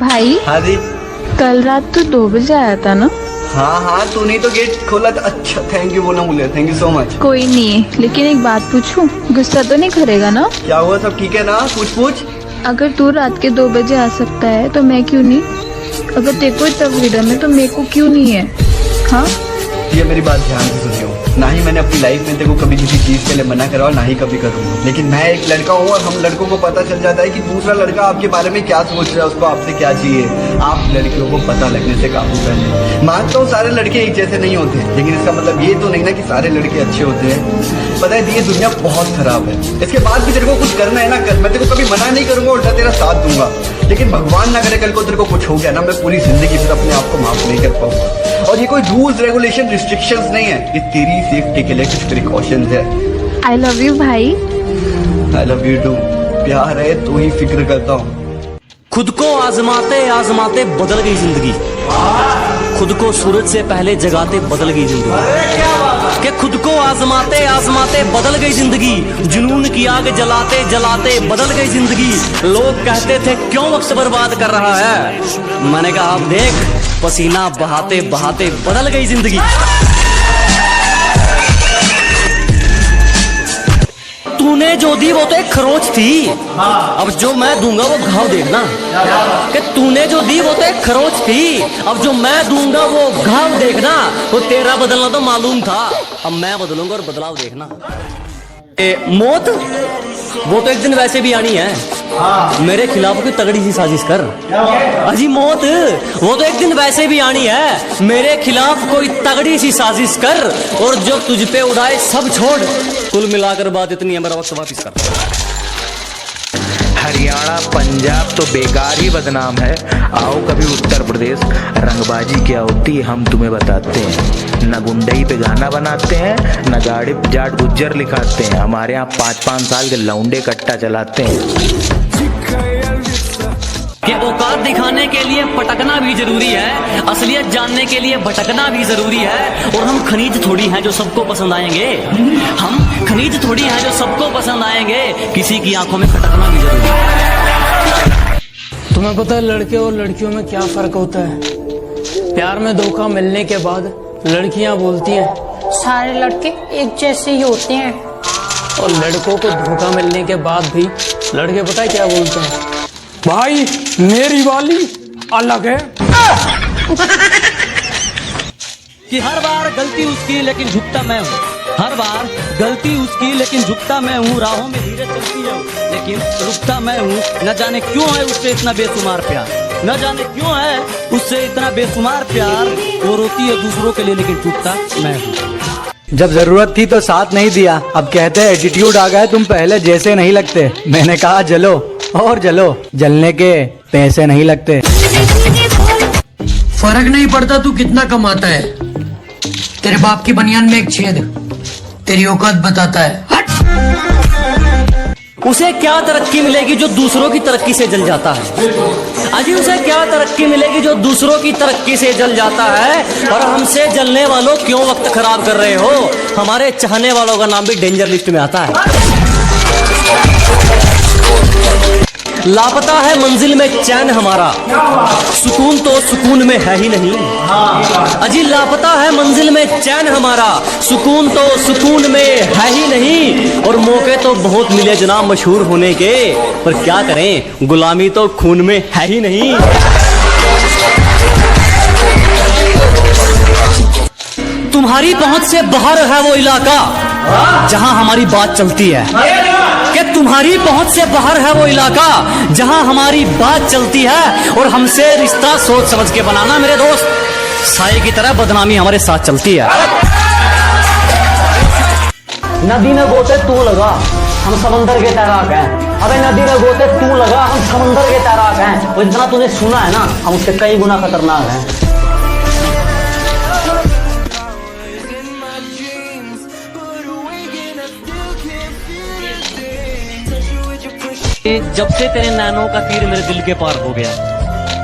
भाई हाँ जी। कल रात तो 2 बजे आया था ना? हाँ तूने तो गेट खोला था। अच्छा थैंक यू बोलना मुझे, थैंक यू सो मच। कोई नहीं, लेकिन एक बात पूछूं, गुस्सा तो नहीं करेगा ना? क्या हुआ, सब ठीक है ना? पूछ। अगर तू रात के 2 बजे आ सकता है तो मैं क्यों नहीं? अगर तेरे को इतना फ्रीडम है तो मेरे को क्यों नहीं है? हाँ ये मेरी बात ध्यान से सुनियो, ना ही मैंने अपनी लाइफ में तेरे को कभी किसी चीज के लिए मना करा और ना ही कभी करूंगा, लेकिन मैं एक लड़का हूँ और हम लड़कों को पता चल जाता है कि दूसरा लड़का आपके बारे में क्या सोच रहा है, उसको आपसे क्या चाहिए। आप लड़कियों को पता लगने से काबू कर लें। मानता हूँ सारे लड़के एक जैसे नहीं होते, लेकिन इसका मतलब ये तो नहीं ना कि सारे लड़के अच्छे होते हैं। पता है ये दुनिया बहुत खराब है, इसके बाद भी तेरे को कुछ करना है ना कर, मैं तेरे को कभी मना नहीं करूंगा, उल्टा तेरा साथ दूंगा। लेकिन भगवान ना करे कल को तेरे को कुछ हो गया ना, मैं पूरी जिंदगी फिर अपने आप को माफ नहीं कर पाऊंगा। और ये कोई रूल्स रेगुलेशन रिस्ट्रिक्शंस नहीं है, ये तेरी सेफ्टी के लिए कुछ प्रिकॉशंस है। आई लव यू भाई। I love you too. प्यार है तो ही फिक्र करता हूँ। खुद को आजमाते आजमाते बदल गई जिंदगी, खुद को सूरज से पहले जगाते बदल गई जिंदगी, कि खुद को आजमाते आजमाते बदल गई जिंदगी, जुनून की आग जलाते जलाते बदल गई जिंदगी। लोग कहते थे क्यों वक्त बर्बाद कर रहा है, मैंने कहा अब देख पसीना बहाते बहाते बदल गई जिंदगी। तूने जो दी वो तो एक खरोच थी, अब जो मैं दूंगा वो घाव देखना। कि तूने जो दी वो तो एक खरोच थी, अब जो मैं दूंगा वो घाव देखना। वो तेरा बदलना तो मालूम था, अब मैं बदलूंगा और बदलाव देखना। मौत वो तो एक दिन वैसे भी आनी है, मेरे खिलाफ कोई तगड़ी सी साजिश कर। अजी मौत वो तो एक दिन वैसे भी आनी है, मेरे खिलाफ कोई तगड़ी सी साजिश कर, और जो तुझ पे उड़ाए सब छोड़। कुल मिलाकर बात इतनी है, मेरा वक्त वापिस कर। हरियाणा पंजाब तो बेकार ही बदनाम है, आओ कभी उत्तर प्रदेश, रंगबाजी क्या होती है हम तुम्हें बताते हैं। न गुंडई पे गाना बनाते हैं, न गाड़ी जाट गुज्जर लिखाते हैं, हमारे यहाँ 5-5 साल के लौंडे कट्टा चलाते हैं। कि औकात दिखाने के लिए पटकना भी जरूरी है, असलियत जानने के लिए भटकना भी जरूरी है। और हम खनीज थोड़ी हैं जो सबको पसंद आएंगे, हम खनीज थोड़ी हैं जो सबको पसंद आएंगे, किसी की आंखों में खटकना भी जरूरी है। तुम्हें पता है लड़के और लड़कियों में क्या फर्क होता है? प्यार में धोखा मिलने के बाद लड़कियां बोलती हैं सारे लड़के एक जैसे ही होते हैं, और लड़कों को धोखा मिलने के बाद भी लड़के पता है क्या बोलते हैं? भाई मेरी वाली अलग है। कि हर बार गलती उसकी लेकिन झुकता मैं हूँ, हर बार गलती उसकी लेकिन झुकता मैं हूँ। राहों में धीरे चलती है लेकिन रुकता मैं हूँ। न जाने क्यों है उससे इतना बेशुमार प्यार, न जाने क्यों है उससे इतना बेशुमार प्यार। वो रोती है दूसरों के लिए लेकिन टूटता मैं हूँ। जब जरूरत थी तो साथ नहीं दिया, अब कहते हैं एटीट्यूड आ गया, तुम पहले जैसे नहीं लगते। मैंने कहा जलो और जलो, जलने के पैसे नहीं लगते। फर्क नहीं पड़ता तू कितना कमाता है, तेरे बाप की बनियान में एक छेद तेरी औकात बताता है। हट! उसे क्या तरक्की मिलेगी जो दूसरों की तरक्की से जल जाता है? अजी उसे क्या तरक्की मिलेगी जो दूसरों की तरक्की से जल जाता है? और हमसे जलने वालों क्यों वक्त खराब कर रहे हो? हमारे चाहने वालों का नाम भी डेंजर लिस्ट में आता है। लापता है मंजिल में चैन हमारा, सुकून तो सुकून में है ही नहीं। अजी लापता है मंजिल में चैन हमारा, सुकून तो सुकून में है ही नहीं। और मौके तो बहुत मिले जनाब मशहूर होने के, पर क्या करें गुलामी तो खून में है ही नहीं। तुम्हारी पहुंच से बाहर है वो इलाका जहां हमारी बात चलती है, कि तुम्हारी पहुंच से बाहर है वो इलाका जहां हमारी बात चलती है। और हमसे रिश्ता सोच समझ के बनाना मेरे दोस्त, साए की तरह बदनामी हमारे साथ चलती है। नदी में गोते तू लगा, हम समंदर के तैराक हैं। अबे नदी में गोते तू लगा, हम समंदर के तैराक हैं। और जितना तूने सुना है ना, हम उससे कई गुना खतरनाक हैं। जब से तेरे नैनों का तीर मेरे दिल के पार हो गया,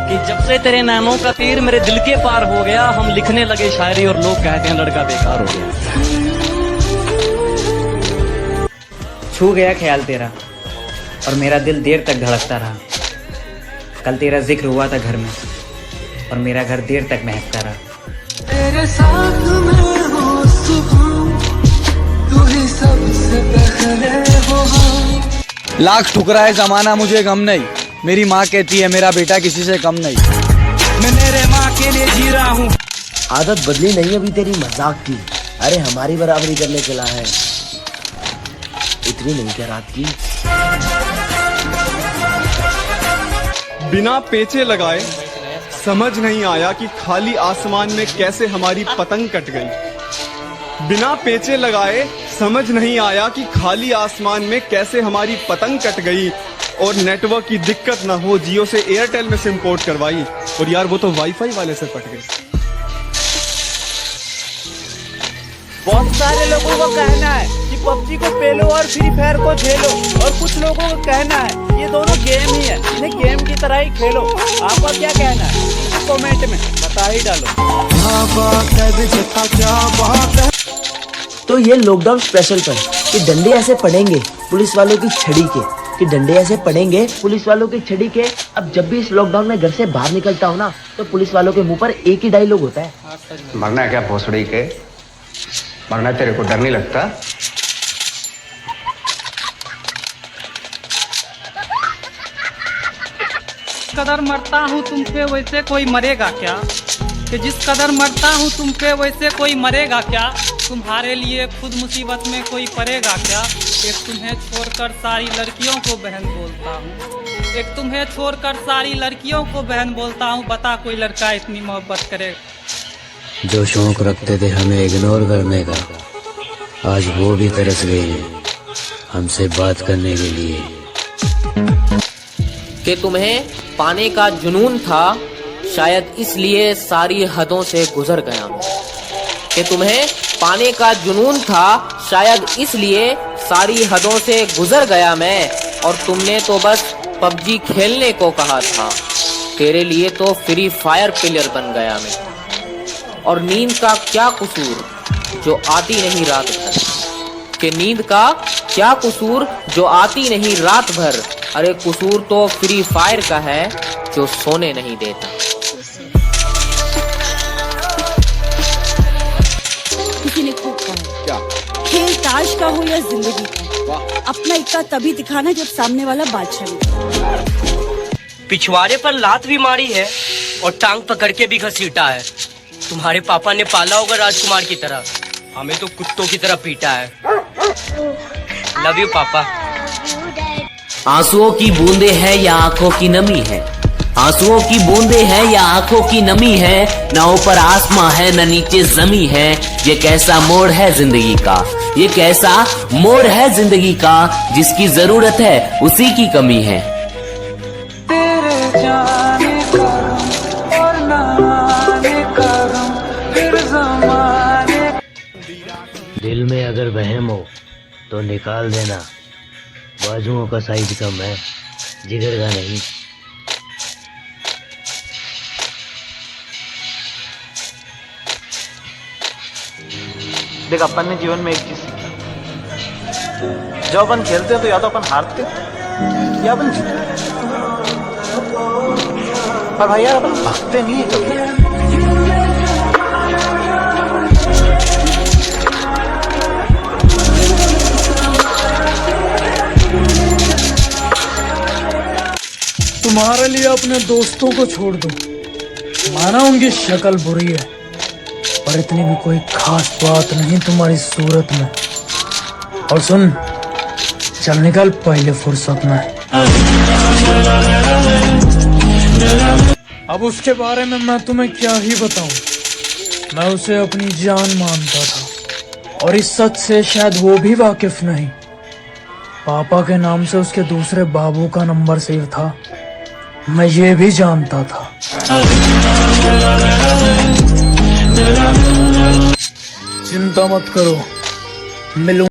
कि जब से तेरे नैनों का तीर मेरे दिल के पार हो गया, हम लिखने लगे शायरी और लोग कहते हैं लड़का बेकार हो गया। छू गया ख्याल तेरा और मेरा दिल देर तक धड़कता रहा। कल तेरा जिक्र हुआ था घर में और मेरा घर देर तक महकता रहा। तेरे साथ मैं हूँ सुबह, तू ही सबसे पहले हो। लाख ठुकराए जमाना मुझे गम नहीं, मेरी माँ कहती है मेरा बेटा किसी से कम नहीं। मैं मेरे माँ के लिए जी रहा हूँ। आदत बदली नहीं अभी तेरी मजाक की, अरे हमारी बराबरी करने चला है, इतनी नहीं क्या रात की। बिना पेचे लगाए समझ नहीं आया कि खाली आसमान में कैसे हमारी पतंग कट गई। बिना पेचे लगाए समझ नहीं आया कि खाली आसमान में कैसे हमारी पतंग कट गई। और नेटवर्क की दिक्कत ना हो, जियो से एयरटेल में सिम पोर्ट करवाई और यार वो तो वाईफाई वाले से पट गई। बहुत सारे लोगों को कहना है कि पबजी को पेलो और फ्री फायर को झेलो, और कुछ लोगों को कहना है ये दोनों गेम ही है, इन्हें गेम की तरह ही खेलो। आपका क्या कहना है कमेंट में बता ही डालो। तो ये लॉकडाउन स्पेशल पर कि डंडे ऐसे पड़ेंगे पुलिस वालों की छड़ी के, कि डंडे ऐसे पड़ेंगे पुलिस वालों की छड़ी के। अब जब भी इस लॉकडाउन में घर से बाहर निकलता हूँ ना, तो पुलिस वालों के मुंह पर एक ही डायलॉग होता है, मरना है क्या भोसड़ी के, मरना तेरे को डर नहीं लगता? कदर मरता हूँ तुम पे वैसे कोई मरेगा क्या, कि जिस कदर मरता हूँ तुम पे वैसे कोई मरेगा क्या। तुम्हारे लिए खुद मुसीबत में कोई पड़ेगा क्या। एक तुम्हें छोड़कर सारी लड़कियों को बहन बोलता हूँ, एक तुम्हें छोड़कर सारी लड़कियों को बहन बोलता हूँ। बता कोई लड़का इतनी मोहब्बत करेगा। जो शौक रखते थे हमें इग्नोर करने का, आज वो भी तरस गए हैं हमसे बात करने के लिए। कि तुम्हें पाने का जुनून था, शायद इसलिए सारी हदों से गुजर गया मैं। कि तुम्हें पाने का जुनून था, शायद इसलिए सारी हदों से गुजर गया मैं। और तुमने तो बस पबजी खेलने को कहा था, तेरे लिए तो फ्री फायर प्लेयर बन गया मैं। और नींद का क्या कसूर जो आती नहीं रात भर, कि नींद का क्या कसूर जो आती नहीं रात भर। अरे कसूर तो फ्री फायर का है जो सोने नहीं देता। किसी ने खूब कहा क्या, खेल ताश का हो या जिंदगी का, अपना इक्का तभी दिखाना जब सामने वाला बादशाह है। पिछवाड़े पर लात भी मारी है और टांग पकड़ के भी घसीटा है। तुम्हारे पापा ने पाला होगा राजकुमार की तरह, हमें तो कुत्तों की तरह पीटा है। लव यू पापा। आंसुओं की बूंदे हैं या आंखों की नमी है, आंसुओं की बूंदे हैं या आंखों की नमी है। न ऊपर आसमां है न नीचे जमी है। ये कैसा मोड़ है जिंदगी का, ये कैसा मोड़ है जिंदगी का, जिसकी जरूरत है उसी की कमी है। तेरे जाने करूं और ना आने करूं फिर ज़माने। दिल में अगर वहम हो तो निकाल देना, बाजुओं का साइज कम है जिगर का नहीं। देख अपन ने जीवन में एक चीज सीखी, जब अपन खेलते हैं तो या तो अपन हारते या अपन जीतते, पर भाई यार अपन भागते नहीं है कभी। तुम्हारे लिए अपने दोस्तों को छोड़ दो, माना उनकी शक्ल बुरी है, पर इतनी भी कोई खास बात नहीं तुम्हारी सूरत में। और सुन, चल निकल पहले फुर्सत में। अब उसके बारे में मैं तुम्हें क्या ही बताऊं, मैं उसे अपनी जान मानता था और इस सच से शायद वो भी वाकिफ नहीं। पापा के नाम से उसके दूसरे बाबू का नंबर सेव था, मैं ये भी जानता था। चिंता मत करो, मिलूं।